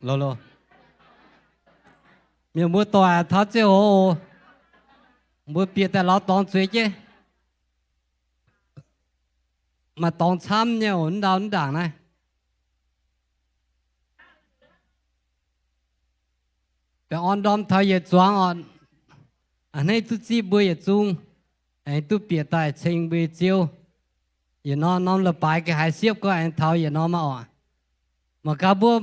lô lô miếng mua tòa tháo chế hồ mua bia tại lão tòng chuối chứ mà tòng chăm nhau ổn đảng này cái on đom thay giờ choáng on anh ấy tu chỉ bơi giờ chung anh tu bia tại trình bơi chiêu giờ nó là bài cái hải xếp của anh tháo giờ nó mà cả bữa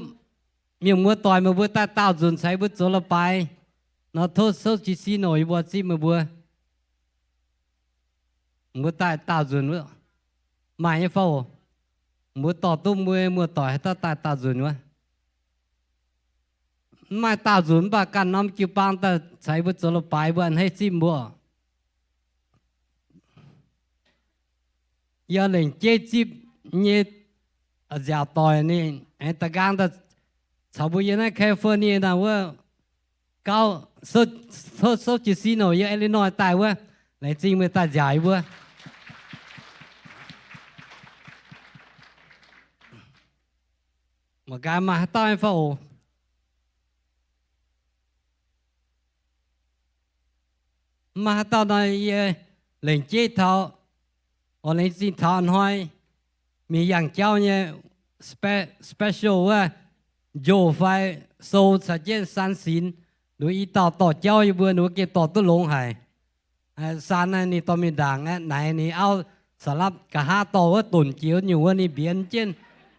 miếng mua tỏi mà bữa ta tạo dùn sai bữa chỗ là bài nó thôi số chỉ xin nổi bữa chỉ mà bữa ta tạo dùn nữa mà như phao mua tỏi tôm mua tỏi ta tạo dùn nữa mà tạo dùn bà căn năm kêu bang ta sai bữa chỗ là bài bữa anh hay xin mua giờ lên chế chip như ở nhà tỏi này anh ta gang ta sau bữa giờ này California nào vợ cao số chỉ xin nổi giờ Illinois tài vợ lại chính người ta giải vợ mà cái mà tao em phải mà tao nói lên chế thao ở lên xin thao hỏiมีอย่างเจ้าเนี่ย special ว่าโยไฟโซสัจเจนสันสินหนูอีต่อเจ้าอยู่เบื่อหนูเก็บต่อตุ้ลงหายสันนี่ต่อมีด่างไหนนี่เอาสลับกะหาต่อว่าตุ่นเจียวอยู่ว่านี่เบียนเจน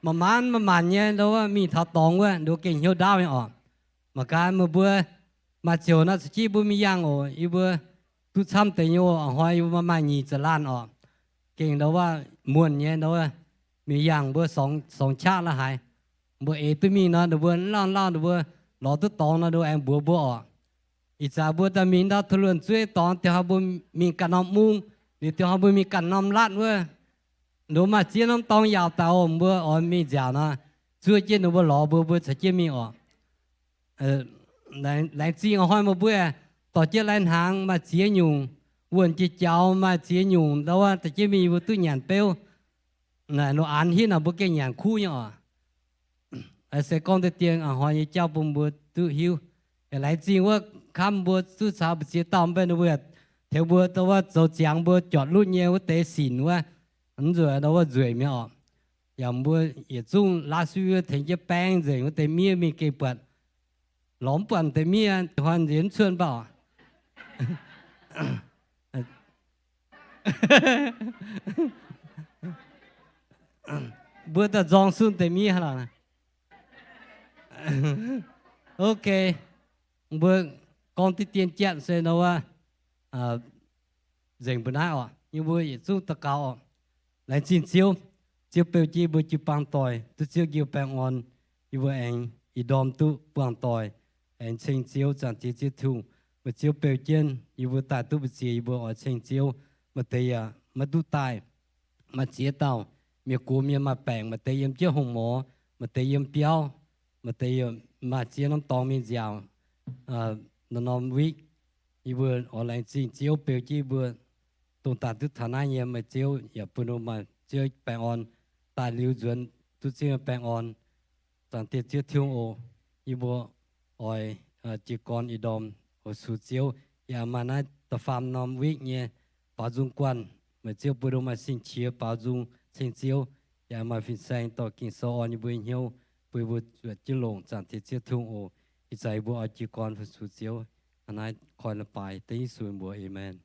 มันเนี่ยแล้วว่ามีท่าตองว่าหนูเก่งเหี่ยวดาวไม่ออกมาการมาเบื่อมาเจียวนะสกีบุมีอย่างอ๋ออีเบื่อทุกช้ำแต่โยหอยอยู่มาหนีจะล้านออกเก่งแล้วว่าม้วนเนี่ยแล้วว่ามีอย่างเบอร์สองชาติละหายเบอร์ตัวมีนะเดี๋ยวเบอร์ล่างเดี๋ยวเบอร์หล่อตัวตองนะเดี๋ยวแองบัวอีจ่าเบอร์แต่มีดาวทะลุนช่วยตองเดี๋ยวเขาบุมีกันน้ำมุงเดี๋ยวเขาบุมีกันน้ำลัดเว้ยเดี๋ยวมาเจียน้ำตองยาวแต่เบอร์อ่อนมีจ่านะช่วยเจียนเดี๋ยวเบอร์หล่อเบอร์จะเจียมีออกหลายจีเอาห้อยมาเบื่อต่อเจียหลายหางมาเจียยุงวนจีเจ้ามาเจียยุงแต่ว่าแต่เจียมีเบอร์ตู้หยานเป้วnày nó ăn hi nào bữa cái nhà khu nhở, sẽ con tới tiền họ như cháu bùng bữa tự hiu, lại chỉว่าคำบสุสาบเสียตามไปนะเว้ยเที่ยวบัวแต่ว่าจะจางบัวจอดรุ่นเงี้ยว่าเตะสินว่าอันรวยแต่ว่ารวยไม่ออกอย่างบัว也中拉สุยถึงจะแป้งเจ๋งว่าเตะเมียมีเก็บปัดหลอมปั่นเตะเมียhoànเรียนชวนเปล่าbữa ta dọn xuống tới mi hả là ok bữa con tí tiền chẹn xe đâu à dành bữa nào nhưng bữa也xuống tất cả lại xin chiếu bèo chi bữa chịu bằng tỏi tôi chiếu kêu bằng on như bữa anh ý đom tu bằng tỏi anh xin chiếu chẳng chỉ chiếu thùng bữa chiếu bèo chân như bữa tại tu bữa chiếu bữa ở xin chiếu mà thấy mà tu tài mà chia tàuมีกูมีมาแปลงมาเตยมเจ้าหงหมอมาเตยมเปียวมาเตยมมาเจียน้ำตองมีเจียวนอมวิอีเบอร์ออนไลน์จริงเจียวเปียวจีเบอร์ตรงตัดทุกฐานะเนี่ยมาเจียวอย่าปุ่นมาเจียวแปลงออนตาลิ้วจวนทุกเจียวแปลงออนต่างเตียเจียวทิวโออีเบอร์ออยจีกรอีดอมโอสูเจียวอย่ามานะตะฟามนอมวิเนี่ยป่าจุงกวนมาเจียวปุ่นมาสิงเชียป่าจุงxin chiếu nhà mà phiên sang tỏ kinh số anh bùi nhiều bùi bùi chiếu lồng chẳng thể chiếu thung ổ ít giải bùa ở chỉ còn phải số chiếu anh ấy coi là bài tới suy bùa amen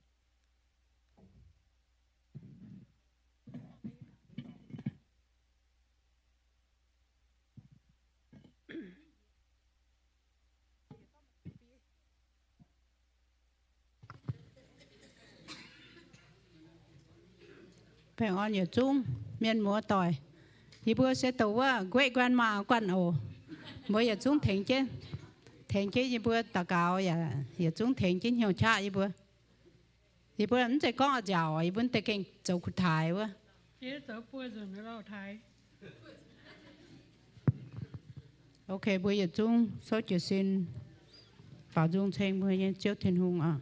แพงอ่อนอยู่จุ้งเมียนหมัวต่อยที่บัวเสตัวว่าเกวกวนมาควันโอบัวอย่าจุ้งเถงเจ้ยี่บัวตะกาวอย่าจุ้งเถงเจ้เหี่ยวชายี่บัวมันจะก้อนเจ้ายี่บัวแต่เก่งเจ้าขุดถ่ายวะเจ๊ตัวป่วยจนเราไทยโอเคบัวอย่าจุ้งโซจุซินฝ่าจุ้งเชงบัวยังเจ้าเทนหงอ่ะ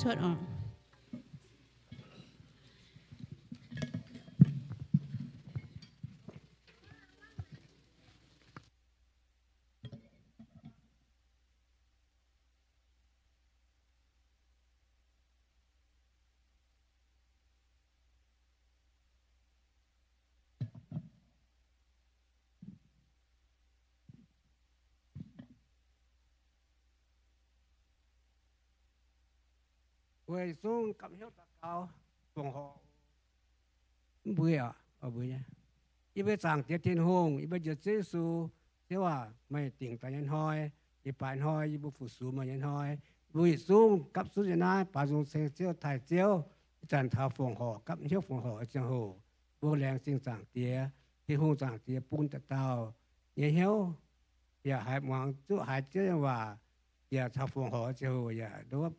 ชดออก quay xuống cầm hiếu tạc cao phòng họ bưởi ở bưởi nhá ý bây sang tiết thiên hùng ý bây giờ giê xu thếว่าไม่ติ่งแต่ยันหอยอีป่านหอยอีบุฟุสูมายันหอยบุยสูงกับสุจนาป่าสูงเสียงเจียวถ่ายเจียวจันทาฝงหอกับเหี้ยวฝงหอเจียงโหบัวแรงสิ่งสั่งเตียที่หงสั่งเตียปูนตะเตาเหี้ยวอย่าหายหวังจุหายเจียวว่าอย่าทาฝงหอเจียวอย่าดูว่า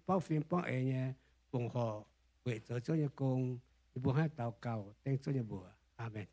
ป้อฟิล์มป้อเองเนี่ยฝงหอเวทเจอเจ้าเนี่ยกงอีบัวให้เตาเก่าเต็งเจ้าเนี่ยบัวอาเมน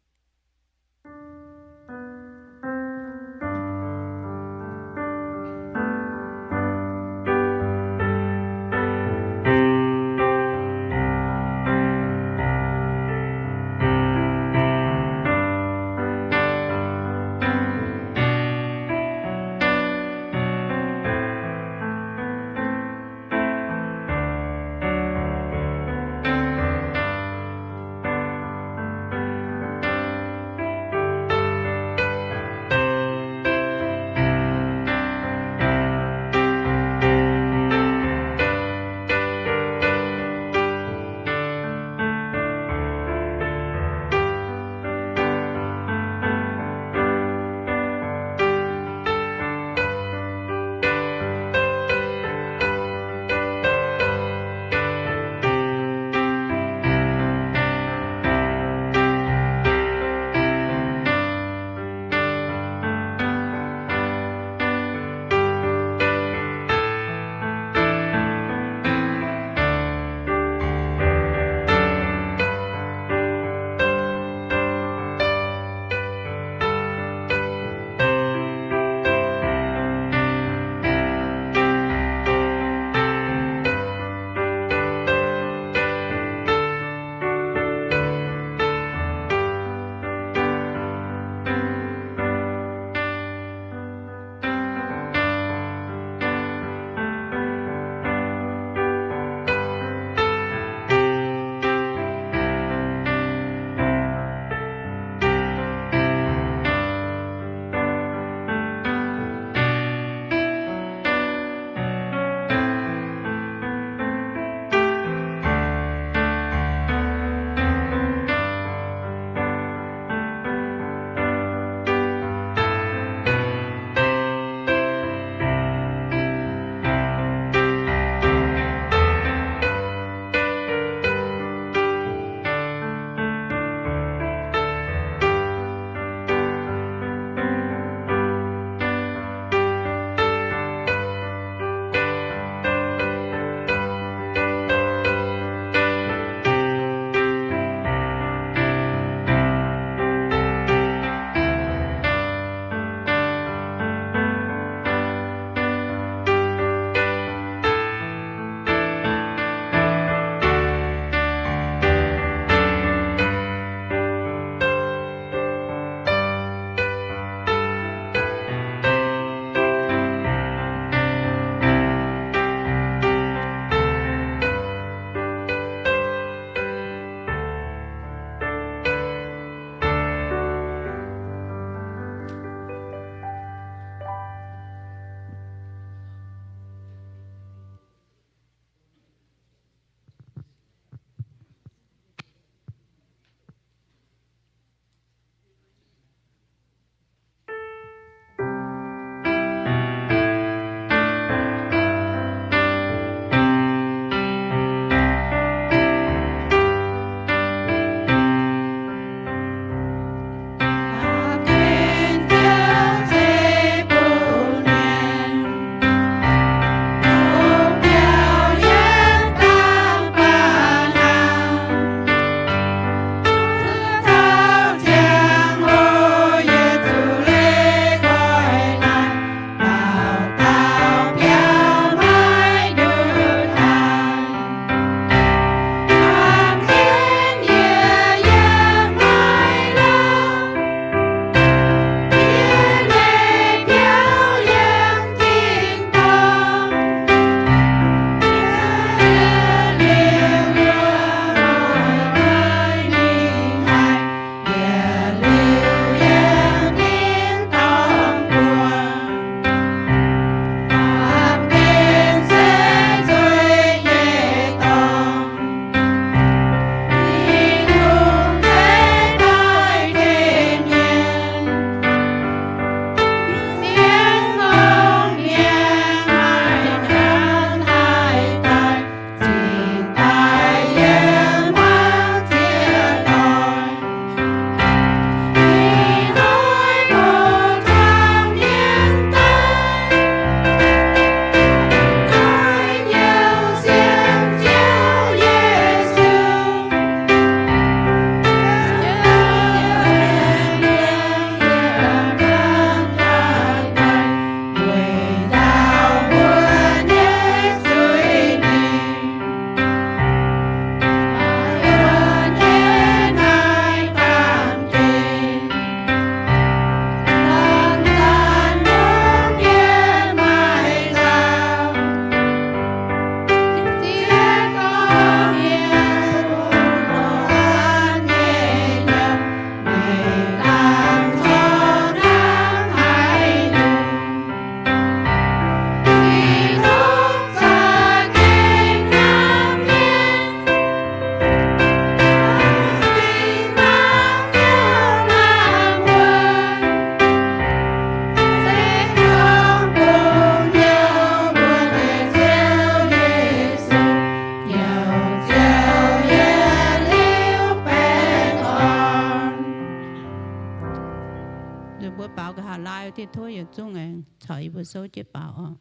thì thôi ở chung anh trời bữa số chết bảo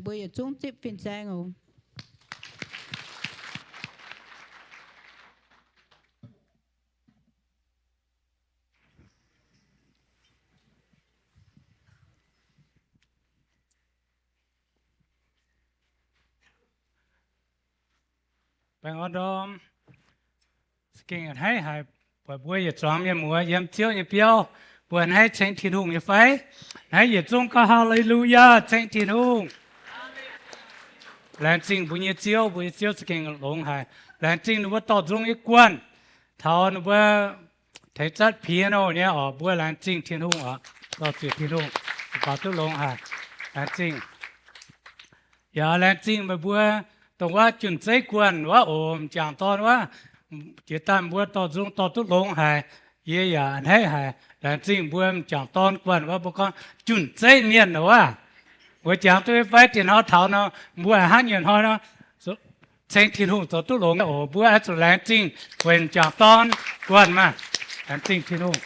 bữa giờ chúng tiếp phiên sang rồi bạn ở đó kinh hay hay bữa giờ chọn như mùa yếm chiếu như biểu bữa nay tranh thiên hùng như phải nay giờ chúng có hallelujah tranh thiên hùng làm chính bữa chiếu kinh long hay làm chính nó bắt đầu dùng一关thao nó bữa thấy chất piano nhé ở bữa làm chính thiên hùng ở đó chuyện thiên hùng bảo tôi long hay làm chính giờ làm chính mà bữaตรงว่าจุนใจกวนว่าโอมจางตอนว่าจิตตามบัวต่อจุงต่อตุลงหายเยียอันให้หายแต่จริงบัวจางตอนกวนว่าบุกจุนใจเมียนนะว่าบัวจางตัวไฟที่เขาเท่าเนาะบัวหันยันเขาเนาะเชิงที่หุ่นต่อตุลงโอ้บัวสุดแรงจริงเว้นจางตอนกวนมาแต่จริงที่หุ่น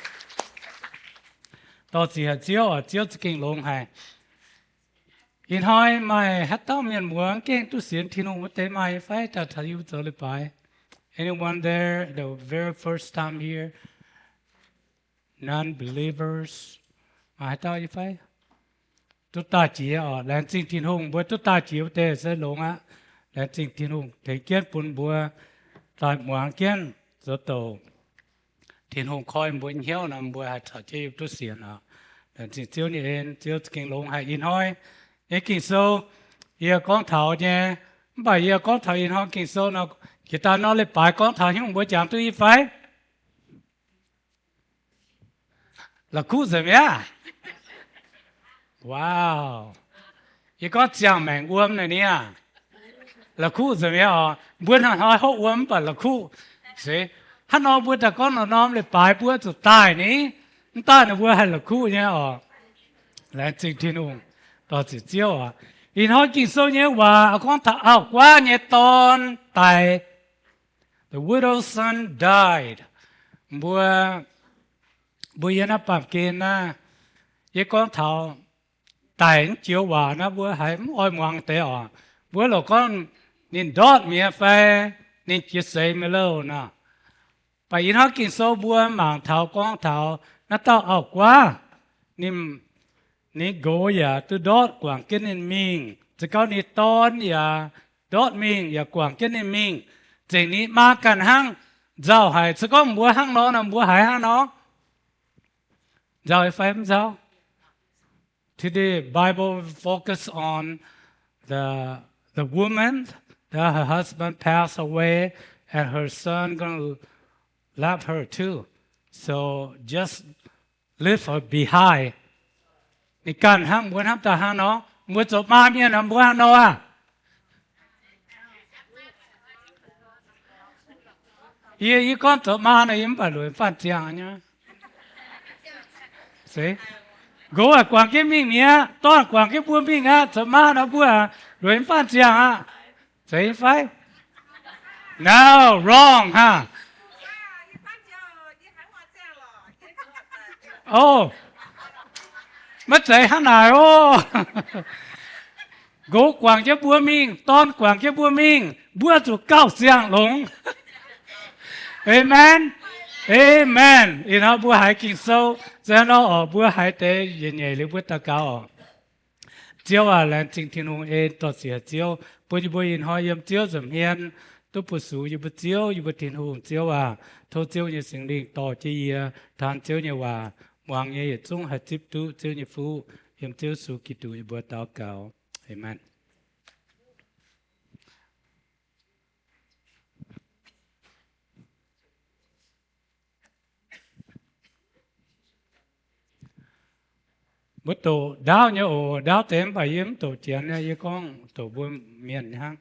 ต่อเสียเจียวจะกิ่งลงหายอินหอยไม่ฮัตต้าเมียนหมวงเก่งตุเสียนที่นู่นมันเตะไม่ไฟแต่ถ้าอยู่เจอเลยไป anyone there the very first time here non-believers มาฮัตต้าอยู่ไฟตุ๊ตาเจี๋ยอ๋อแลนซิงที่นู่นบัวตุ๊ตาเจี๋ยเตะเสหลงอ่ะแลนซิงที่นู่นเทเกียนปุ่นบัวตายหมวงเกียน rất tổ thiên hùng coi mỗi hiếu nằm bữa hai thọ chơi tu xiên à để chỉ chiếu như em chiếu kinh lông hai in hoi cái kinh sâu giờ con thảo nhé bây giờ con thảo in hoi kinh sâu nó người ta nói lên bài con thảo nhưng bữa chẳng tôi phải là cú gì vậy wow cái con chẳng mèn uống này nè là cú gì vậy à bữa nào hỏi họ uống bảo là cú thế hắn nói bữa ta con nó nói lên bài bữa tụi tai ní ta nó bữa hay là cú nhé à lại chính thiên hùng đó chỉ chiếu à in hoi kinh sâu nhé và con thảo quá nhé tôn tài the widow's son died bữa giờ nó bám kín na cái con thảo tài chiếu hòa nó bữa hay oi ngoan té à bữa là con nên đót mía phê nên chia sẻ mới lâu nè bởi vì nó kinh số bữa mảng thảo con thảo nó tao ảo quá nên gỗ ya tu đót quảng kiến nên mình chỉ có nên tôn ya đót mình ya quảng kiến nên mình chỉ ní mà cần hăng giàu hay chỉ có bữa hăng nó là bữa hay hăng nó giàu phải không giàu today Bible focus on the woman that her husband passed away and her son gonna love her too so just leave her behind ในการห้างบวนห้ามตาห้างน้องบวนจบมาเมียน้ำบวนห้างน้องอ่ะยี่ก้อนจบมาในยิ้มปะหลวยฟันเจียงเนี่ยสิกูอ่ะกวางแค่มิ่งเนี้ยต้อนกวางแค่บัวมิ่งอ่ะจบมานะบัวหลวยฟันเจียงอ่ะสิไฟ no wrong ฮะโอ้mất dạy hắn nào ô gỗ quảng cho búa minh ton quảng cho búa minh búa chủ cao xiang lống amen amen in họ búa hải kinh sâu cho nó ở búa hải tế nhẹ nhẹ lấy búa ta cao chiếu à là chính thiên hùng ê tọt xỉa chiếu búa in họ yếm chiếu dầm hiền tôi búa sủ như búa chiếu như búa thiên hùng chiếu à thâu chiếu như sinh linh tỏ chi than chiếu như hòa Hoàng nghe chung hạt tiếp tu chiếu như phu hiểm chiếu su kỳ tu bữa tao cao amen bữa tổ đau nhớ ồ đau tém phải yếm tổ chiến này con tổ buôn miền hang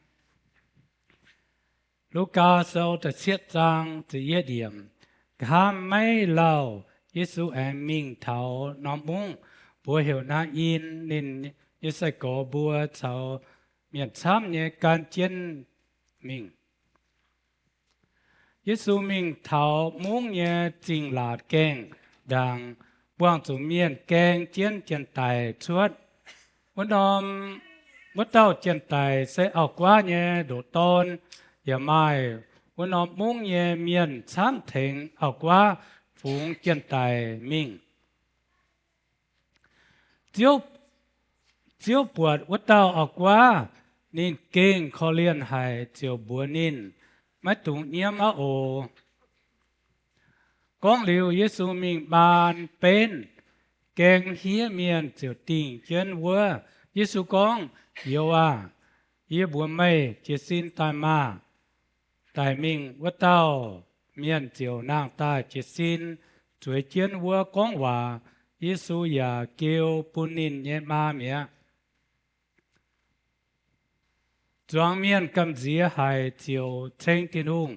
lúc cao sau ta siết trang chỉ yết điểm cả mấy lâu Giêsu em mình thảo nóm bung bùa hiểu na in nên như sẽ có bùa thảo miền tham nhé can chiến mình Giêsu mình thảo muốn nhé chính là keng đang buông chủ miền keng chiến chiến tài chuột muốn nóm muốn tao chiến tài sẽ ao quá nhé đổ tôn giờ mai muốn nóm muốn nhé miền tham thịnh ao quá phụng chân tài mình chiếu buộc vất tao ở quá nên kinh khó liên hại chiều bùa nín mấy tụng nhiễm á ồ con liều Giêsu mình bàn bên kênh hía miền chiều tình chân vua Giêsu con yêu à yêu bùa mây chỉ xin tài mà tài mình vất tao miền chiều nàng ta chỉ xin chuối chiến vua con hòa Giêsu ya kêu punin nhé ma mía choáng miền cầm dĩa hai chiều tranh thiên hùng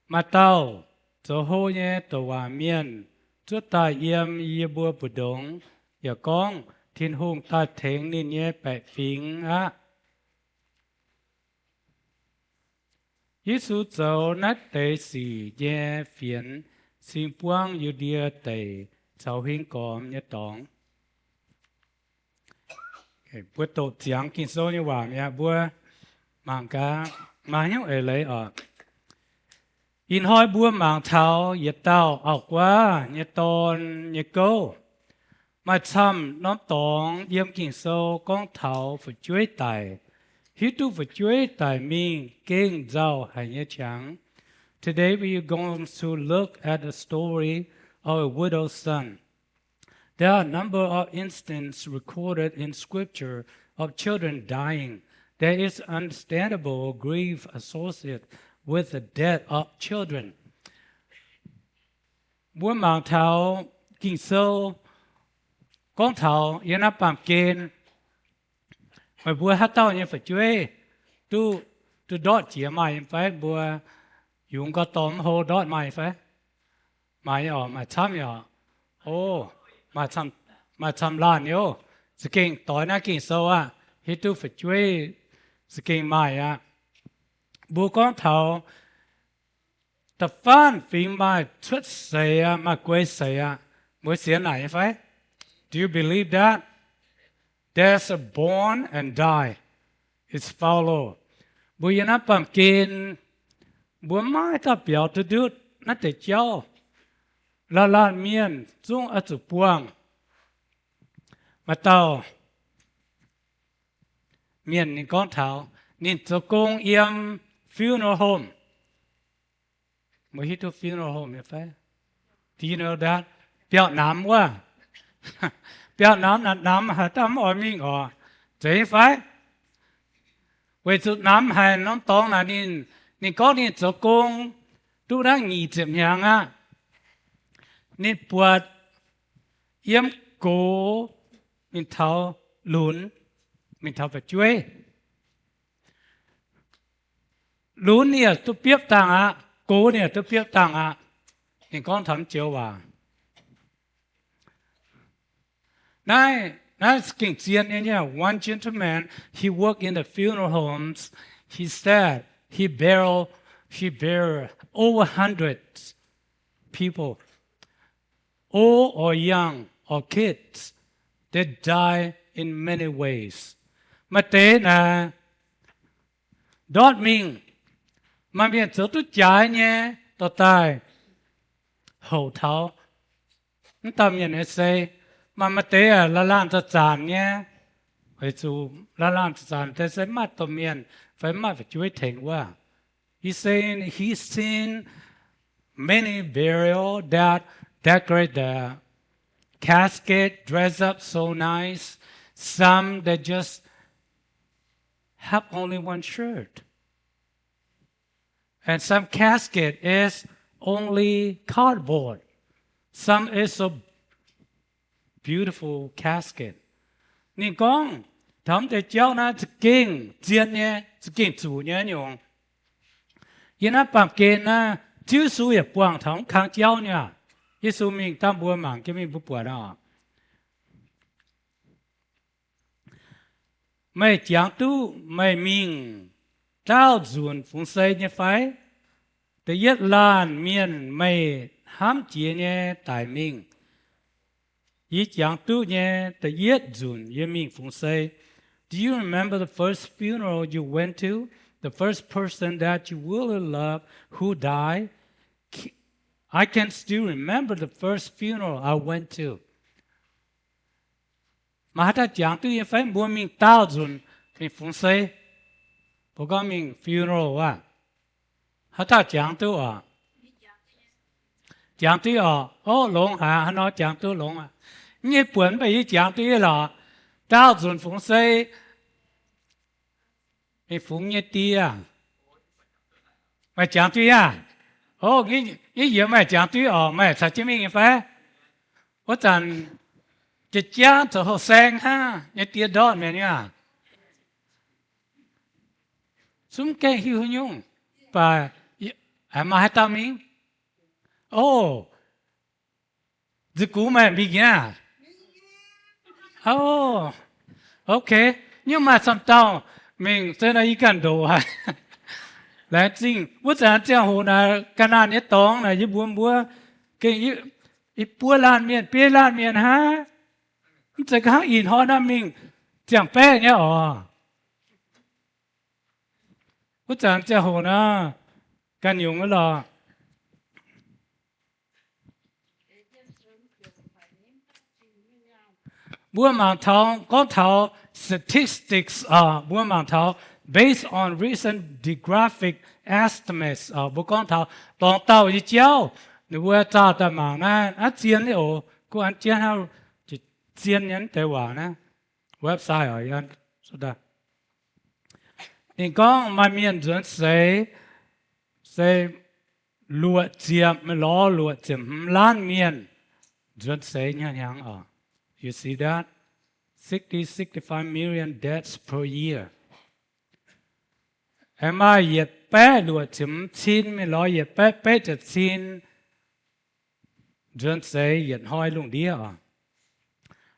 mà tao cho hô nhé tổ hòa miền chút ta yếm yê bùa bù đống ya con thiên hùng ta thèn nên nhé bẹ phình á Giêsu cháu nát tế sĩ nhé phiền xin buông yu địa tế cháu hình còm nhé tóng bữa tổ tiếng kinh số như hòa nhé bữa mạng cá mà nhau ở lấy ở in hoi bữa mạng thảo yết tao ảo quá nhé tôn nhé câu mà chăm nó tóng yếm kinh số con thảo phải chuối tài hít tu phải chuối tài mình kinh giàu hay nhé trắng Today we are going to look at the story of a widow's son. There are a number of instances recorded in Scripture of children dying. There is understandable grief associated with the death of children. Bố mạng thảo kinh sâu con thảo yên áp bàm kên mà bố hát tao như phải chơi tu đọt chỉ mày phải bố dùng cái tóm hồ đọt mày phải mày ở mà chăm ở ô mà chăm lan yếu sự kinh tối na kinh sâu à hết tu phải chơi sự kinh mày à bố con thảo tập phán phim mà xuất xảy mà quay xảy mới xuyên này phải do you believe that there's a born and die it's follow bố yên áp bàm kên bố mai ta biểu tự đứt nó để cháu là miền chung ở chỗ buông mà tao miền những con thảo nên cho công yếm funeral home mới hít thuốc funeral home phải do you know that biểu nám quá biểu nám là nám hả tắm ở mình ở thế phải vì chút nám hay nó tông là nên có nên cho công tu đang nghỉ chậm nhàng á nên buat yếm cổ mình tháo lún mình tháo phải chuối lún nè tôi biết tăng á cố nè tôi biết tăng á nên con thắm chiếu vào này kinh chiến nhá one gentleman he worked in the funeral homes he said he buried over 100 people old or young or kids they die in many ways mà thế là đốt mình mà miền chỗ tôi trái nhé tôi tai hậu tháo nó tầm nhận hết say mà thế là làm cho chán nhé vậy chú là làm cho chán thế sẽ mất tầm miền phảiជួយthỉnh qua he saying he seen many burial that decorate the casket dress up so nice some that just have only one shirt and some casket is only cardboard some is a beautiful casket nên con thấm để cháu na kinh chiến nhé kinh chủ nhé nhung yên áp bám kinh na chữ số也quảng thống kháng cháu nhá Giêsu mình tam bùa mảng cái mình bùa đó mày chẳng tu mày mình trao dùn phụng xây như phải để yết lan miền mày hám chia nhé tại mình yi chẳng tu nhé để yết dùn yết mình phụng xây. Do you remember the first funeral you went to? The first person that you really loved who died? I can still remember the first funeral I went to. Mà ta chẳng tu yết phải mua mình tao dùn mình phụng xây. Bố có mình funeral à? Hả ta chẳng tu à? Chẳng tu à? Ô lộn hả? Hả nói chẳng tu lộn à? Nhé buồn bởi chẳng tu là tao dùn phụng xây. Mày phụng nhé tí à? Mày chẳng tu à? Ô cái gì mày chẳng tu à? Mày thật chứ mình phải? Ô chẳng cái cha cho họ sang ha? Nhé tí đó mày nha. Chúng cái hiểu nhung và mà hai ta mình dự cũ mà bị nha ok nhưng mà xong tao mình sẽ là ý cần đồ hả là chính bữa sáng chơi hồ là cái nào nhất tông là như búa cái ý búa lan miền bê lan miền ha sẽ có in họ na mình chẳng bé nhá bữa sáng chơi hồ na cái nhiều cái là bữa mảng thảo có thảo statistics bữa mảng thảo based on recent demographic estimates bố con thảo tòng tàu như chéo nếu vừa trả tầm mạng na ăn chiên đi ồ cô ăn chiên hao chỉ chiên nhắn tế quả na website ở yên số đó nên con mà miền dân sẽ lụa chiêm mà lo lụa chiêm lan miền dân sẽ nhang nhang ở you see that 65 million deaths per year em ai nhiệt bé lụa chiếm chín mới lo nhiệt bé bé chật chín dân sẽ nhiệt hoi luôn đi à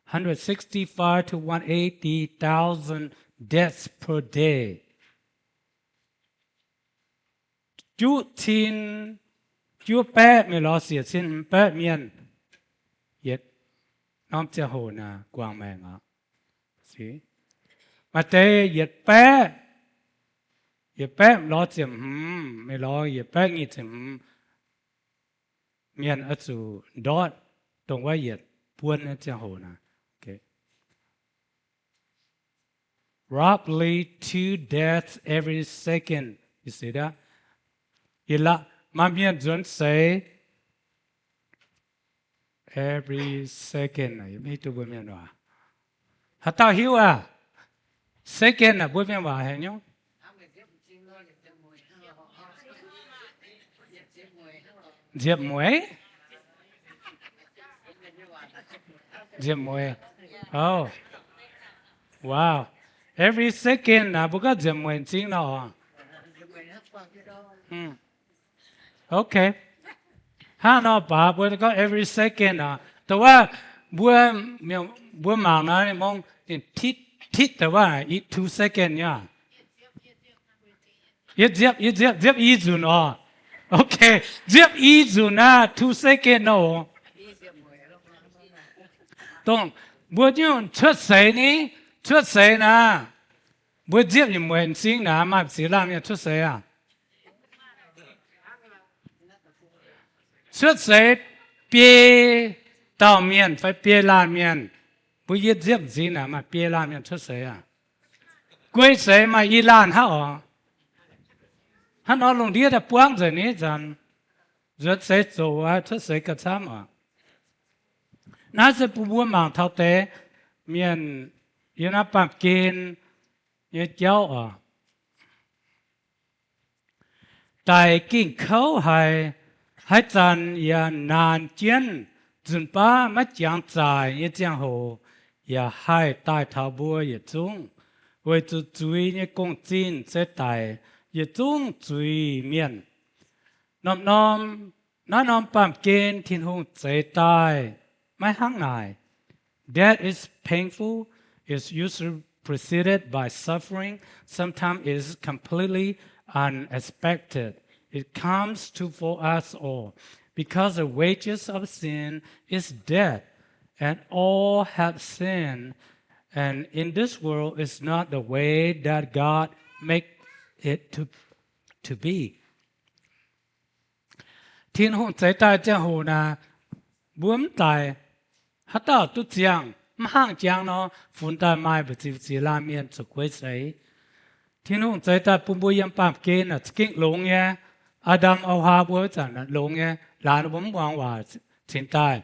165 to 180,000 deaths per day chú chín chú bé mới lo xỉa chín bé miền nhiệtน้อมจะโหนะกวางแมงอ่ะสิมาเตยเหยียดแปะเหยียดแปะล้อเจียมไม่ล้อเหยียดแปะงี้เจียมเมียนอสูดอดตรงว่าเหยียดปวนนะจะโหนะโอเค roughly 2 deaths every second you see that อีละมาเมียนจนเสevery second ไม่ตัวบุญเมียนว่าฮัตตาหิวsecond บุญเมียนว่าเห็นยังเจ็บมวยoh wow every second บุกเจ็บมวยจริงเนาะokayฮะเนาะป่าบัวก็ every second แต่ว่าบัวหมางนะมองทิศแต่ว่าอีก2 second เนี่ยเจ็บอีจุนโอเคเจ็บอีจุนนะ2 second เนาะต้องบัวจุนชุดใส่นี่ชุดใส่นะบัวเจ็บยังเหมือนสิ่งนะมาสีรามเนี่ยชุดใส่出世别到面，phải别拉面，不一接子呢嘛，别拉面出世啊，贵世嘛一拉好他拿弄地的帮着你咱，出世做出世个啥嘛，那是不忙头的面，有那办见，也教大进口还。ให้จันอย่านานเจียนจุนป้าไม่จางใจอย่าจางโหอย่าให้ตายท้าบัวอย่าจุงไว้จุจุยเนี่ยกงจีนเสตายอย่าจุงจุยเมียนน้อมน้อมปั๊มเกณฑ์ทิ้งหงใจตายไม่ห่างไหน That is painful is usually preceded by suffering sometimes is completely unexpected.It comes to for us all, because the wages of sin is death, and all have sinned, and in this world is not the way that God make it to be. Thiên hồn trái tai cha hồ na buông tai, hát tạo tu giang, mang giang nó phun tai mai bởi chỉ la miên sự quấy sấy. Thiên hồn trái tai bung bui yam pam kê na kinh lông nha. Adamเอาหาบัวจันทร์ลงไงหลานผมวางว่าสินตาย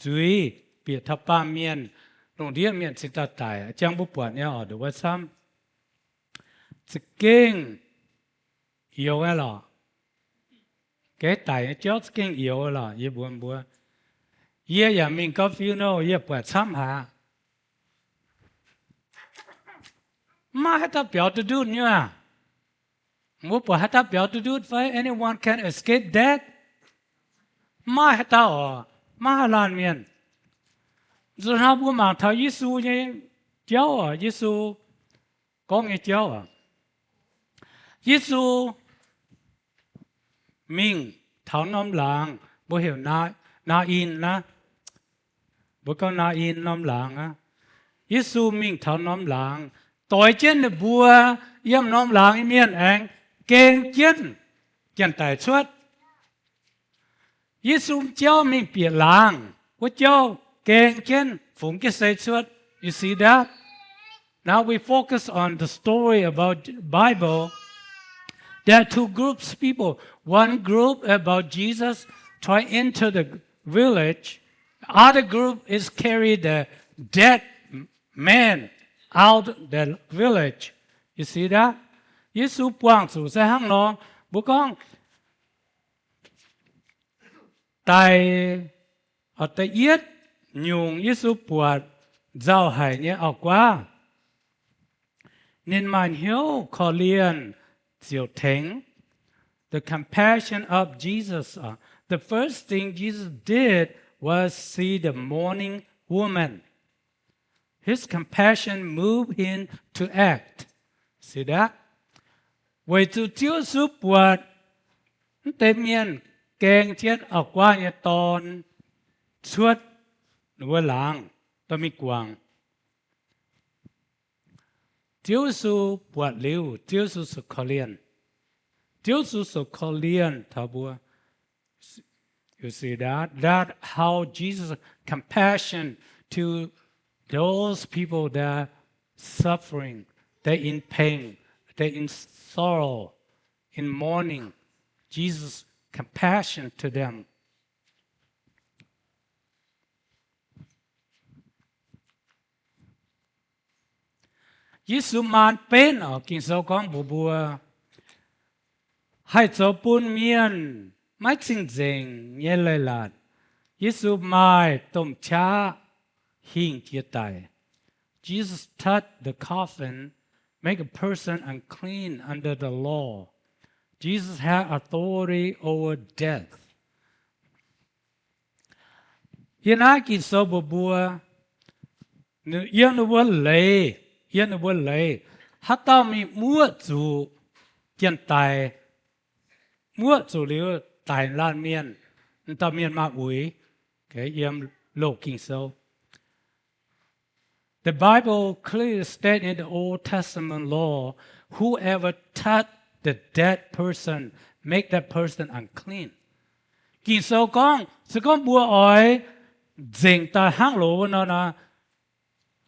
จุยเปียทับป้าเมียนลงเดียเมียนสินตาตายจังบุปผาเนี่ยดูว่าซ้ำจะเก่งเอียวไงล่ะแกตายเจ้าจะเก่งเอียวล่ะยี่บัวเยี่ยอย่ามิงก็ฟิวโน่เยี่ยปวดซ้ำหามาให้ตาเปียวจะดูเนี่ยMua bỏ hạt béo to do it for anyone can escape death. Ma hạt ma lan miền. Rồi họ bùa mang thảo Giêsu như cháu Giêsu có nghe cháu Giêsu mình thảo nom làng bùa hiểu na in na bùa có na in nom làng Giêsu mình thảo nom làng tội trên là bùa yếm nom làng miền anh kênh chân tài xuất Giêsu cho mình biệt làng của cho kênh chân phụng cái xây xuất you see that Now we focus on the story about Bible. There are two groups of people. One group about Jesus try enter the village. Other group is carry the dead man out the village. You see that? Giêsu quang chủ sẽ hăng nó bố con tại ở tại yết nhung Giêsu buộc giao hải nhé ở qua nên man hiếu khó liền diệu thánh. The compassion of Jesus. The first thing Jesus did was see the mourning woman. His compassion moved him to act. See that? Vậy từ chiếu giúp buộc tên miền kèng chết ở qua nhà tòn suốt nửa làng tôi mi quảng. Chiếu sư buộc liu, chiếu sư sự khó liền. Chiếu sư sự khó liền thảo bùa. You see that? That how Jesus' compassion to those people that are suffering, they're in pain, they're in sorrow, in mourning. Jesus' compassion to them. Giêsu man bên ở kinh sâu con bùa bùa. Hai cháu bún miên, mãi chinh dình nhé lời lạt. Giêsu mai tôm cha hình chia tài. Jesus touched the coffin, make a person unclean under the law. Jesus had authority over death. Yên ai kinh sâu bùa bùa. Yên nó vẫn lấy. Yên nó vẫn lấy. Hát tao mi mua chủ kiên tài. Mua chủ liu tài lan miên. Tao miên ma ủi. Cái yên lộ kinh sâu. The Bible clearly states in the Old Testament law, whoever touched the dead person, make that person unclean. Kinh sâu con, sự con bùa ỏi, dình ta hang lỗ nó na,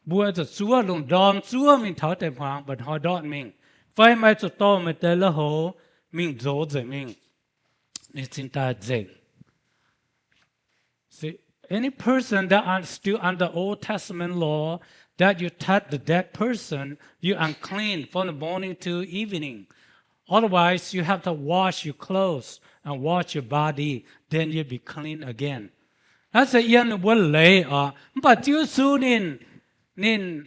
bùa cho chúa lùng đom chúa mình tháo tệp hoàng, but họ đón mình. Phải mai cho to mình tê lỡ hổ, mình dỗ dễ mình. Nên xin ta dình. See, any person that are still under Old Testament law, that you touch the dead person, you're unclean from the morning to evening. Otherwise, you have to wash your clothes and wash your body, then you'll be clean again. That's a yên quân lệ à. Mà Chúa Giêsu nên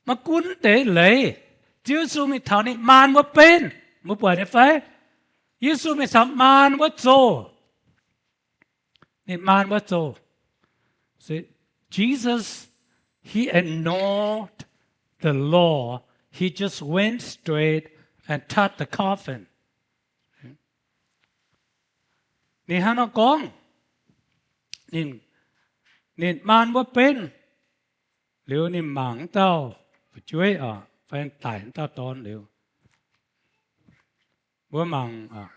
mà cuốn tế lệ. Chúa Giêsu mình thảo nên man mà bên. Mà bởi thế phải. Chúa Giêsu mình thảo man mà dồ. Nên man mà dồ. See, Jesus, he ignored the law. He just went straight and touched the coffin. Nên hắn nó con. Nên man mà bên. Liệu nên mảng tao. Chuối ở. Phải tải tao tón liệu. Bữa mảng à.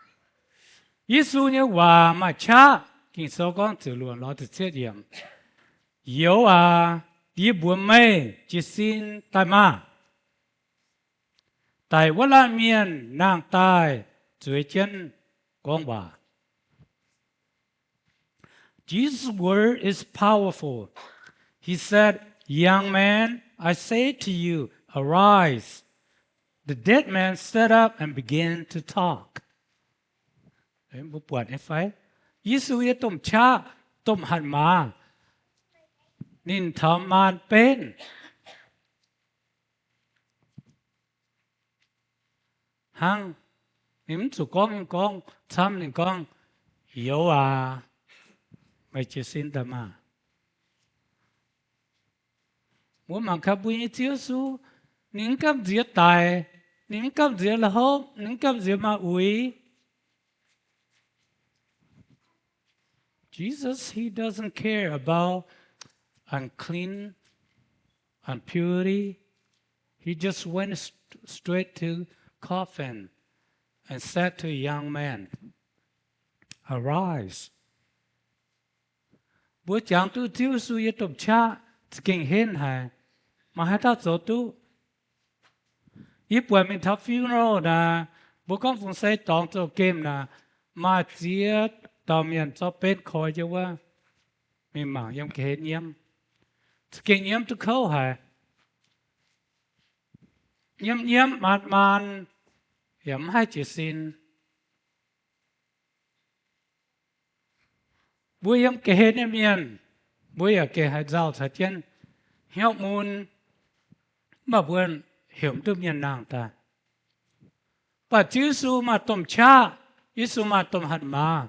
Giêsu như hòa mà cha. Kinh số con từ luôn lo từ chết hiểm. Yếu à. Đi bùa mê. Chỉ xin tài mà. Tài quá lan miên. Nàng tài. Chuối chân. Con bà. Jesus' word is powerful. He said, young man, I say to you, arise. The dead man stood up and began to talk. Đấy, bố buồn em phải. Giêsu ấy tôm cha, tôm hạt mà. Nên thầm man bên. Hăng, nếm chủ con, chăm nên con. Yếu à. Mày chỉ xin ta mà. Muốn mang khắp bùi Chúa Giêsu, nín cấp diệt tài, nín cấp diệt là hốp, nín cấp diệt ma ủi. Jesus, he doesn't care about unclean, impurity. He just went straight to coffin and said to a young man, arise. Bữa chẳng tu Chúa Giêsu yêu tụng cha, kinh hên hả? Mà hai ta chỗ tu. ít buổi mình thắp funeral na bố con phụng say tòng cho game na mà chia tàu miền cho bên khỏi choว่าmình mảng yếm kế nhiễm kinh nhiễm tu khâu hả nhiễm man yếm hai chữ xin bố yếm kế nhiễm miền bố yếm kế hai dạo thời gian hiệu môn mà buồn hiểu tu miền nàng ta và chữ su mà tôm cha Isu mà tôm hạt mà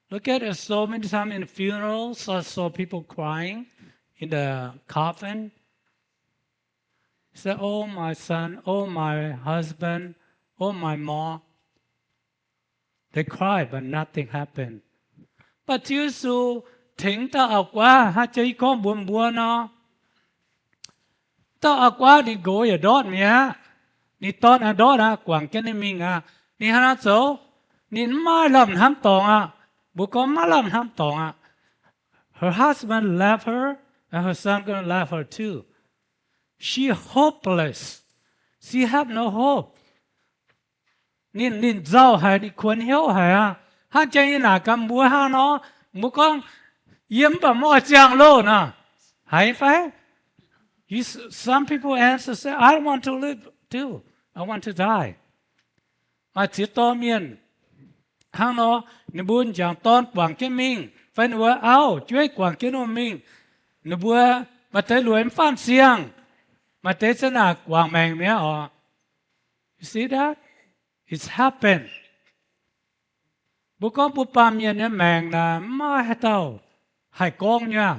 look at it so many times in funerals I saw people crying in the coffin say oh my son oh my husband oh my mom they cried but nothing happened but chữ su thỉnh ta ở qua ha chơi con buồn nó ta ở qua đi gối ở đó mía đi tón ở đó là quảng cái này mình đi hà số đi mai làm ham tòng bố con mai làm ham tòng her husband left her and her son gonna leave her too she hopeless she have no hope nín giàu hay đi quên hiếu hay ha chơi là cầm búa ha nó bố con yếm bà mua chàng lô nè hay phải some people answer say I want to live too I want to die mà chỉ to miền hàng nó nếu buồn chẳng ton quảng cái mình phải nói áoជួយquảng cái nó mình nếu buồn mà tới lùi phan xiang mà tới sẽ là quảng mèn mía you see that it's happened bố con bố ba miền này mèn là mà hết tao hay con nha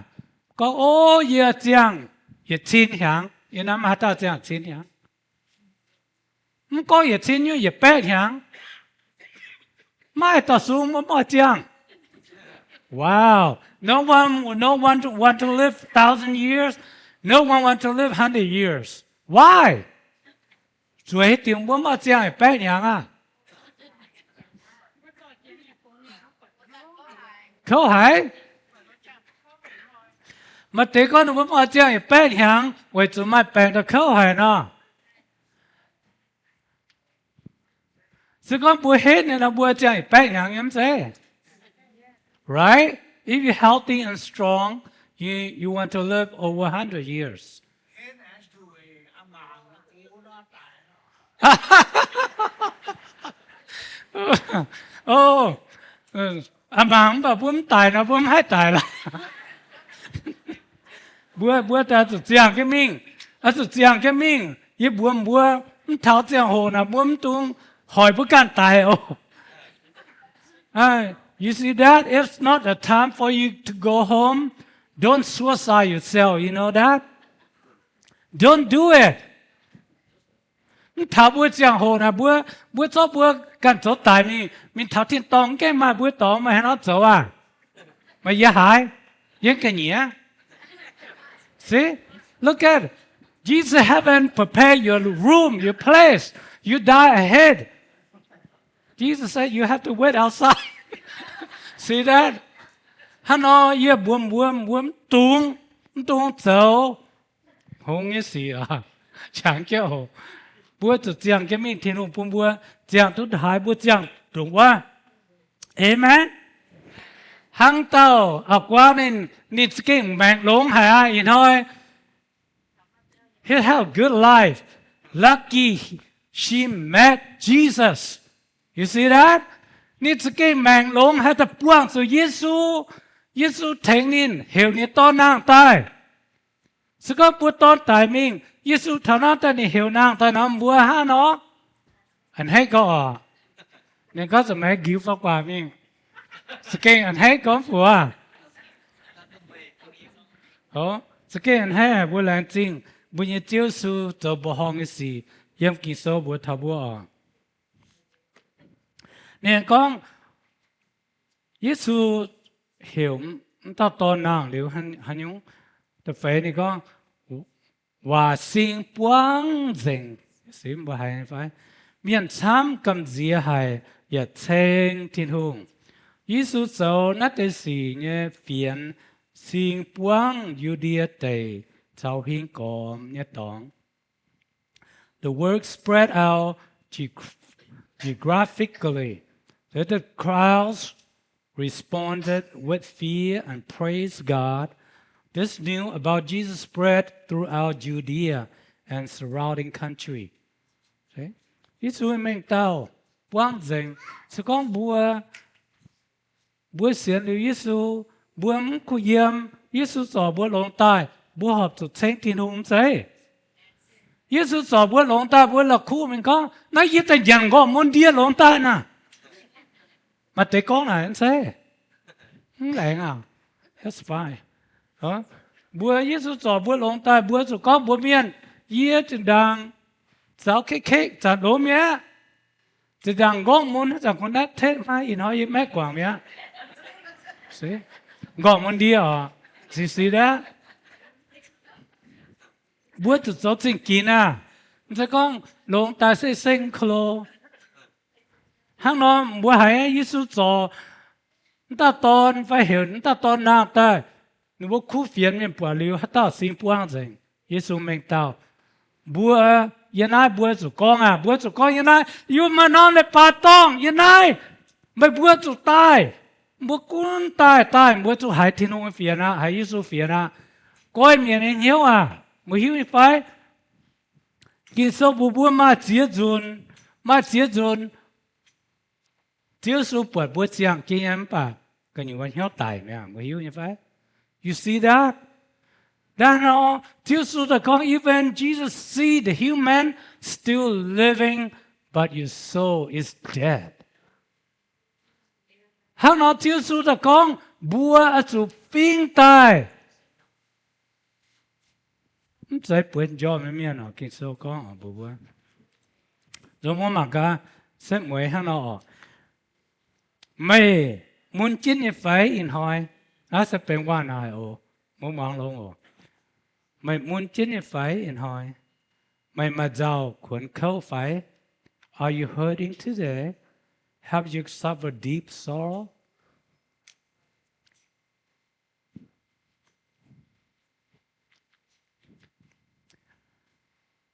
con ô ye chang ye chín hàng ye nắm hết tao chang chín hàng có ye chín như ye bé hàng mai ta xuống mà chang wow no one want to live 1,000 years no one want to live 100 years why rồi tiếng bố mà chang bé hàng câu hỏi mà thế con nó mà chang bé hàng vậy tụi mày bé nó câu hỏi nó sự con bùa hết nên là bùa chang bé hàng em say right if you're healthy and strong you want to live over 100 years oh mang bà bướm tài nó bướm hết tài là bữa ta tụt giang cái mình tụt giang cái mình y bữa tháo giang hồ là bướm tung hỏi bữa can tài you see that it's not a time for you to go home don't suicide yourself you know that don't do it tháo bữa giang hồ là bữa cho bữa can chỗ tài mình tháo thiên tông cái mà bữa tông mà nó chỗ mà giá hại những cái nhỉ see look at it. Jesus haven't prepared your room your place you die ahead Jesus said you have to wait outside see that nó ye buông tung走không nghe gì chẳng kêu bữa tự giang cái mình thiên hùng bữa giang tốt hai bữa giang đúng quá amen hàng tàu ở qua nên nít kinh mạng lống hả in thôi he had a good life lucky she met Jesus you see that nít kinh mạng lống hay tập quang rồi Giêsu thành nên hiểu nít to nàng tai sự có bữa to tại mình Giêsu thằng nó ta nít hiểu nàng tai nó bữa ha nó anh hay có nên có some hay give up qua mình sự kiện anh hay có phùa sự kiện anh hay bữa làm chính bữa như chiếu su cho bữa hong cái gì yếm kỳ số bữa thảo bữa nên con Giêsu hiểu ta to nàng liệu hắn nhung ta phải này con và sinh quang dình sinh bữa hay phải miền Nam cầm gì hay ya chen thiên hùng Giêsu cho nát cái gì nhé phiền sinh quang Judea tây cháu hiến còm nhé tòng the work spread out geographically. So the crowds responded with fear and praised God. This news about Jesus spread throughout Judea and surrounding country. See? Giêsu mình tao quang dình sự con bùa xiên lưu Giêsu bùa mắm khu yếm Giêsu sọ bùa lồng tai bùa họp tụt sáng thiên hùng thế. Giêsu sọ bùa lồng tai bùa là khu mình có nó giết ta dần có muốn đi lồng tai nè mà tới con này anh thế không lẽ nào that's fine đó bùa Giêsu sọ bùa lồng tai bùa sự con bùa miên giết trên đàng giáo khích trả đố mía chỉ rằng có muốn rằng con đã thế mà in hỏi mấy quảng mía see có muốn đi à see that bữa tụi cháu chính kín à sẽ con lồng ta sẽ sinh khô hàng nó bữa hay Giêsu cho ta tôn phải hiểu ta tôn nào ta nếu bữa khu phiền mình bỏ liu ta sinh buông rồi Giêsu mình tao bữa yên ai bữa chủ con à bữa chủ con yên ai yêu mà nó lại pa tông yên ai mấy bữa chủ tai bữa cuốn tai bữa chủ hải thiên hùng phiền à hải Giêsu phiền à coi miệng anh hiểu à mới hiểu phải kinh số bữa mà chia dồn Giêsu bữa bữa chiang kinh em pa cái những vấn hiểu tài mới hiểu như phải you see that Then even Jesus see the human still living, but your soul is dead. How nó thiếu số ta con bùa ở chỗ phiên tài. Không phải quên cho mấy miền nào kinh số con ở bùa. Rồi mà cả sẽ mới hàng nào mày muốn chín như phải in hỏi, nó sẽเป็นว่านายโอmuốn mong lôngโอmày muốn chiến như phải in hỏi mày mà giàu cuốn khâu phải are you hurting today have you suffered deep sorrow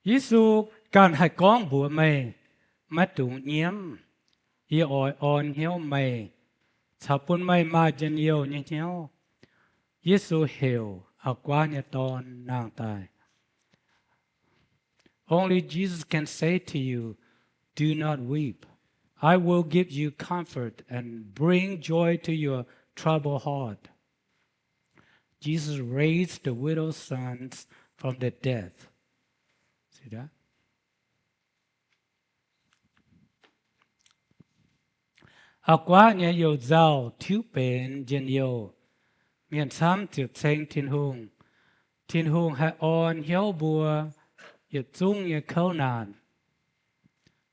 Giêsu cần hai con bùa mày mà tụ nhiễm y ỏi hiếu mày chào bún mày mà chân yêu như nhau Giêsu hiểu ở qua nhà tôn nàng tài. Only Jesus can say to you, do not weep. I will give you comfort and bring joy to your troubled heart. Jesus raised the widow's sons from the dead. See that? Ở qua nhà yêu giàu thiếu bền dân yêu. Miền Sam tiểu tranh thiên hùng hay on hiếu bùa yết dung yết khâu nàn.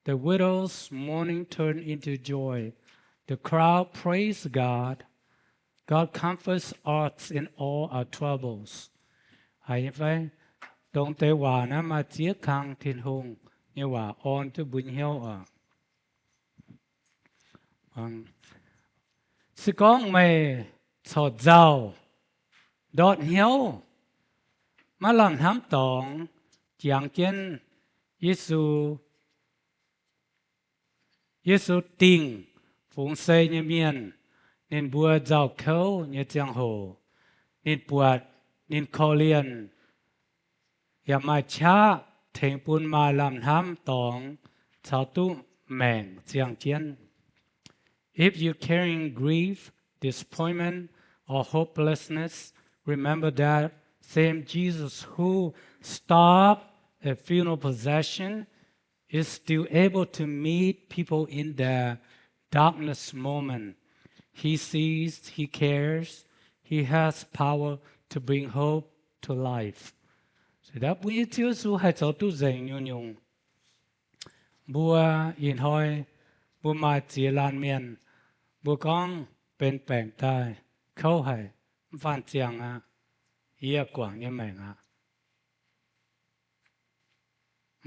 The widow's mourning turned into joy. The crowd praised God. God comforts us in all our troubles. Hay vậy, đồng tế hòa na mà chiếc khang thiên hùng như hòa on to bùn hiếu à. Sự con mày cho giàu đọt hiếu mà làm hám tòng giảng chân Giêsu tình phụng xây như miền nên bùa giàu khâu như giang hồ nên buộc nên khó liềnอย่ามาช้าเทงปุนมาลำห้ำตองชาวตุ้แม่งเจียงเจียน If you're carrying grief, disappointment, or hopelessness, remember that same Jesus who stopped a funeral procession is still able to meet people in their darkness moment. He sees, he cares, he has power to bring hope to life. So that we thiếu số hay cho tu dành nhung nhung. Bùa yên hỏi, bùa mà chỉ lan miền, bùa conเป็นแปลงใต้เข้าให้ฟันเจียงอ่ะเยี่ยกว่างยังแม่งอ่ะ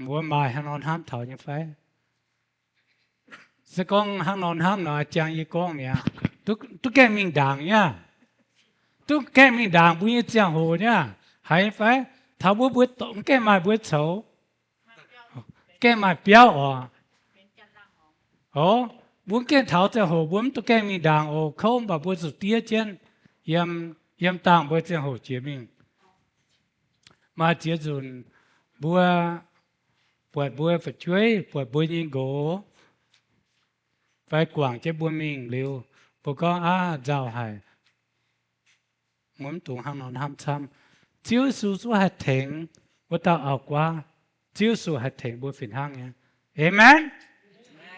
บัวมาให้นอนห้ามเถายังไฟสกองให้นอนห้ามหน่อยเจียงยี่กองเนี่ยตุ๊กแกมิงด่างเนี่ยตุ๊กแกมิงด่างบุญเจียงโหเนี่ยหายไฟถ้าบัวตงแกมาบัวเฉา cái mà béo à ồ muốn cái thảoจะhồ muốn tôi cái mình đàng ồ không bà bữa sụt tía chân yếm yếm tàng bữa chân hồ chế mình mà chế dùn bữa bữa phải chuối bữa nhìn gỗ phải quảng chế bữa mình liều bữa có giàu hay muốn tụng ham non ham chăm chiếu su hạt thèn bữa tao ở qua chiếu su hạt thèn bữa phiền hang nha amen.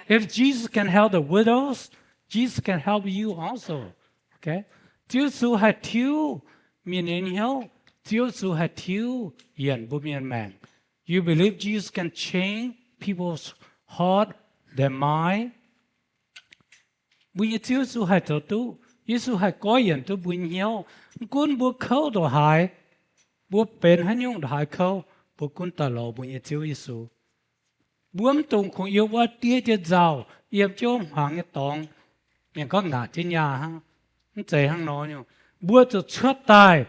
If Jesus can help the widows, Jesus can help you also. Okay? Chiếu su hạt thiếu miền in hiếu, chiếu su hạt thiếu yên bố miền mạng. You believe Jesus can change people's heart, their mind? Bùi chiếu su hạt tổ tu, Giêsu hạt có yên tu bùi hiếu, cuốn bùa khâu đồ hại, bùa bền hay nhung đồ hại khâu, bùa cuốn tà lộ bùi chiếu Giêsu. Buông tung không yêu quá tia chết giàu yếm chôm hoàng cái tòng mình có ngã trên nhà ha nó chạy hang nó nhau bua cho xuất tài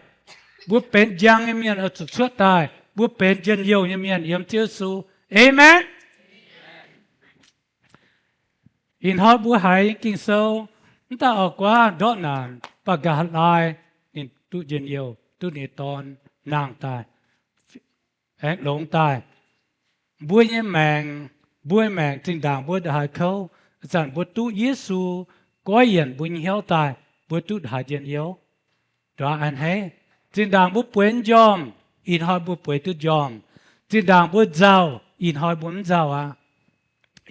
bua bén giang em miền ở cho xuất tài bua bén chân yêu em miền yếm chiếu su amen in hỏi bua hải kinh sâu ta ở quá đó là bà gà lại in tu chân yêu tu nị tòn nàng tài hẹn lông tài bùi mèn trình đàng bùi đại khâu rằng bùi tu Giêsu có yên bùi hiếu tài bùi tu đại diện yếu đó anh thấy trình đàng bùi buen giom in hỏi bùi buen tu giom trình đàng bùi giàu in hỏi bùi giàu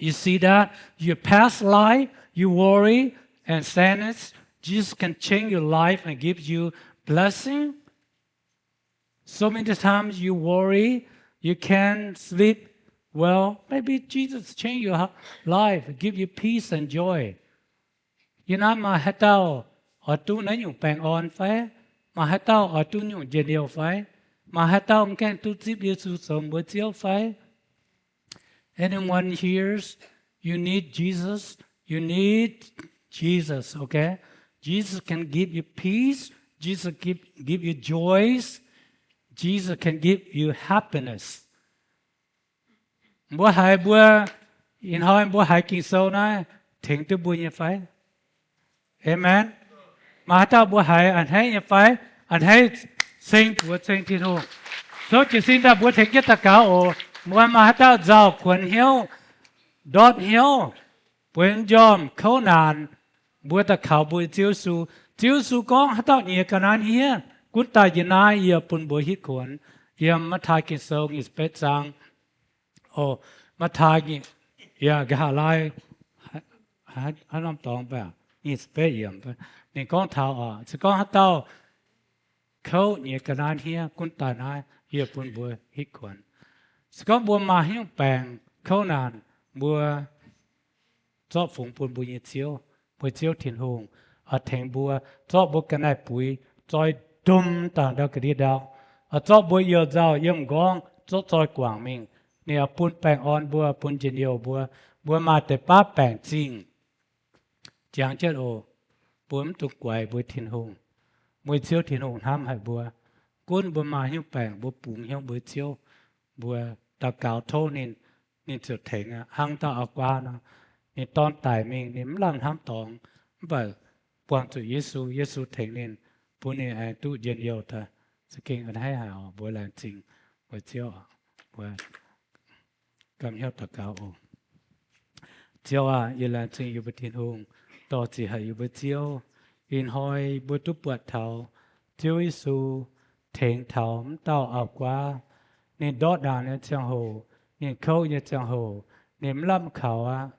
you see that your past life you worry and sadness Jesus can change your life and give you blessing so many times you worry you can't sleep well, maybe Jesus change your life, give you peace and joy. You know, mà hai tao ở tu nói nhung bèn on phải, mà hai tao ở tu nhung dễ điều phải, mà hai tao không can tu tiếp Giêsu sống bữa chiếu phải. Anyone hears you need Jesus? You need Jesus, okay? Jesus can give you peace. Jesus give you joys. Jesus can give you happiness. Bữa hai bữa in hỏi bữa hai kinh sâu này thỉnh tới bữa như phải amen mà ta bữa hai anh thấy như phải anh thấy sinh bữa sinh thiên hồ số chỉ xin ta bữa thỉnh cái tất cả ồ mà ta giàu quần hiếu đốt hiếu quên giòm khâu nàn bữa ta khảo bữa chiếu su có ta nhiều cái nan hiền cút ta yên ai giờ bún bữa hít quần giờ mà thay kinh sâu is bết sang oh, mà thay cái, yeah, cái hà lai, hắn làm tòng bè, nhìn bể yểm bè, nhìn con thảo chỉ con hát tao, khâu nhiều cái nan hiya, quân tài này, giờ bún bùa hít quần, chỉ con bùa mà hiu bèn, khâu nàn, bùa, cho phụng bùn bùa nhiệt chiếu thiên hùng, ở thành bùa, cho bùa cái này bùi, cho đum tàng đó cái đi đâu, ở cho bùa yêu giàu yếm gong, cho quảng mình. Nè bún bèn on bùa bún chân yêu bùa mà để ba bèn chính chẳng chết ồ bún tục quậy bùa thiên hùng bùa chiếu thiên hùng ham hay bùa cuốn bùa mà hiu bèn bùa bùng hiu bùa chiếu bùa ta cào thô nên sự thành hăng ta ở qua nó nên tòn tài mình nên làm ham tòng bởi quang chủ Giêsu thành nên bùa này tu chân yêu ta sẽ kinh anh hay hảo bùa làm chính bùa chiếu bùa cảm hiểu tất cả ồ chiếu yêu là chính yêu bất thiên hùngต่อchỉ hay yêu bất chiếu in hỏi bất tu bát thảo chiếu Giêsu thèn thảo tao ở qua nên đốt đàn nên chẳng hồ nên khâu nên chẳng hồ nên lâm khảo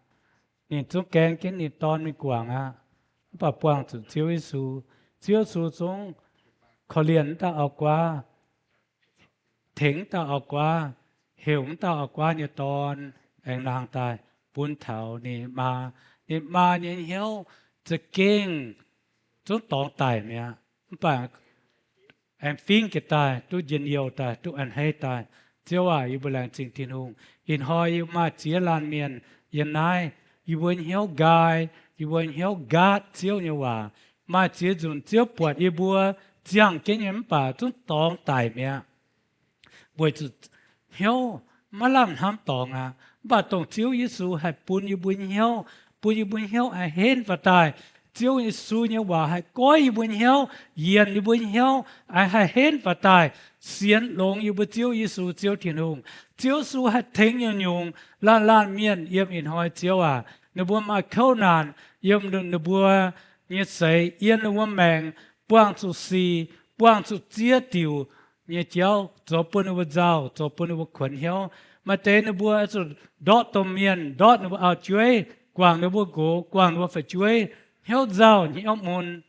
nên chúng kén cái nên tòn mình quảng bà quảng chủ chiếu Giêsu chúng khó liền tao ở qua thèn tao ở qua hiểu ta ở qua như tòn anh nàng tài buôn thảo nè mà nè hiểuจะเก่งchúng tòn tài mẹ bà em phiên cái tài tu dân yêu tài tu anh hay tài chiếu yêu bờ làng trình thiên hùng in hỏi yêu mà chia lan miền yên nay yêu muốn hiểu gai yêu muốn hiểu gạt chiếu nhưว่าmà chia dùn chiếu bọt yêu bùa chẳng cái nhắm bà chúng tòn tài mẹ bùi hiếu mà làm ham tòng bà tổng chiếu Giêsu hay bún như bún hiếu ai hên và tài chiếu Giêsu như bà hay coi như bún hiếu yên như bún hiếu ai hay hên và tài xiên lông như bún chiếu Giêsu chiếu thiên hùng chiếu Giêsu hay thính như nhung lan miên yếm in hỏi chiếu nếu bùa mà khâu nàn yếm nếu bùa như sấy yên nếu bùa mèng buang su si buang su chia tiêu như chiếu cho bún nếu bùa giàu cho bún nếu bùa khuẩn hiếu mà thế nếu bùa cho đọt tôm miên đọt nếu bùa ao chuối quang nếu bùa gỗ quang nếu bùa phải chuối hiếu giàu hiếu môn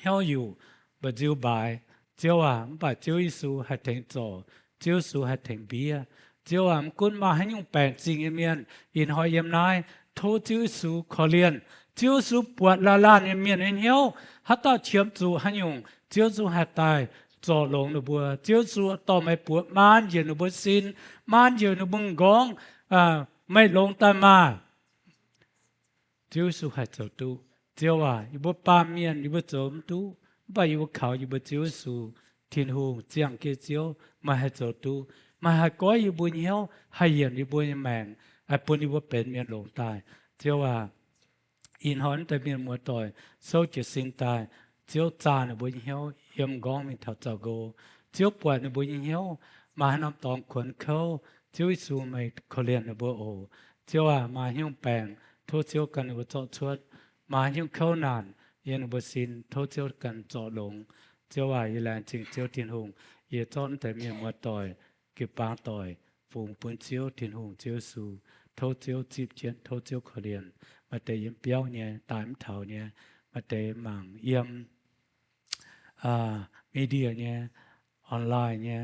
hiếuอยู่bà chiếu bài chiếu bà chiếu Giêsu hay thành trò chiếu Giêsu hay thành bia chiếu cún mà hay nhung bèn chính em miên in hỏi em nói thô chiếu Giêsu khó liền chiếu Giêsu buat la em miên em hiếu hát ta chiếm chủ hay nhung chiếu Giêsu hay tài trò lồng nó bùa chiếu Giêsu tỏ mày buat man giờ nó bùa xin man giờ nó bung gong mày lồng ta mà chiếu Giêsu hay trò tu chiếu yêu bùa ba miên yêu bùa chấm tu bà yêu khảo yêu bùa chiếu Giêsu thiên hùng chiang kia chiếu mà hay trò tu mà hay có yêu bùa hiếu hay hiện yêu bùa mèn ai bùa yêu bùaเป็นmiên lồng tài chiếu in hònแต่miênมัวต่อยsâu chỉ sinh tài chiếu cha nó bùa hiếu yếm gong mình thảo chào go chiếu bùa nó bùa hiếu mà hay nằm tòng khuẩn khâu chiếu Giêsu mày khó liền nó bùa ổ chiếu mà hiếu bèn thô chiếu cần nó bùa chọn chuột mà hiếu khâu nàn yên nó bùa xin thô chiếu cần chọn lồng chiếu yêu là chính chiếu thiên hùng yêu chọnแต่miênมัวต่อยเก็บปางต่อยฝูงปุ่นchiếu thiên hùng chiếu Giêsu thô chiếu chip chiến thô chiếu khó liền mà để yếm béo nhé tám thảo nhé mà để mảng yếm media nhé online nhé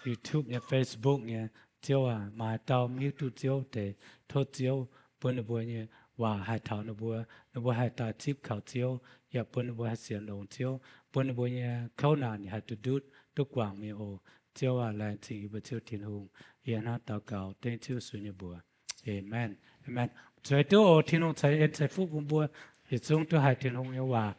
YouTube nhé Facebook nhé chiếu mà tao miêu tu chiếu để thô chiếu bữa nó bữa nhé và hai thảo nó bữa hai ta chip khảo chiếu ya bữa nó bữa hai xiên lồng chiếu bữa nó bữa nhé khâu nàn hai tu đút tu quảng miêu ô chiếu là chỉ bữa chiếu thiên hùng yên hát tao cầu tên chiếu suy nhớ bữa amen amen 最多天龙在在福公波，也总都还天龙有话。